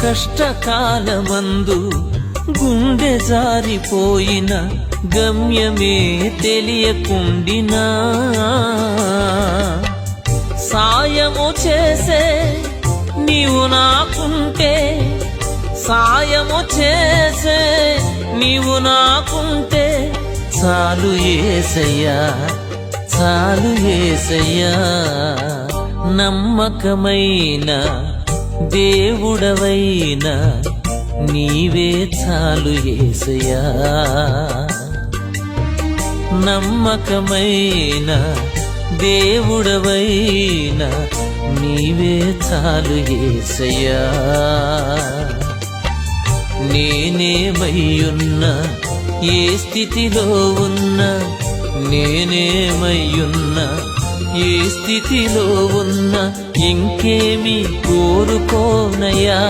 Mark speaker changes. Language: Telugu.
Speaker 1: కష్టకాలమందు గుండె జారిపోయిన గమ్యమే తెలియకుండినా సాయము చేసే నీవు నాకుంటే, సాయము చేసే నీవు నాకుంటే చాలు యేసయ్యా, చాలు యేసయ్యా. నమ్మకమైన దేవుడవైన నీవే చాలు యేసయ్యా. నమ్మకమైన దేవుడవైన నీవే చాలు యేసయ్యా. నేనేమయ్యున్నా, ఏ స్థితిలో ఉన్నా, నేనేమయ్యున్నా, ఏ స్థితిలో ఉన్నా ఇంకేమి కోరుకోనయ్యా.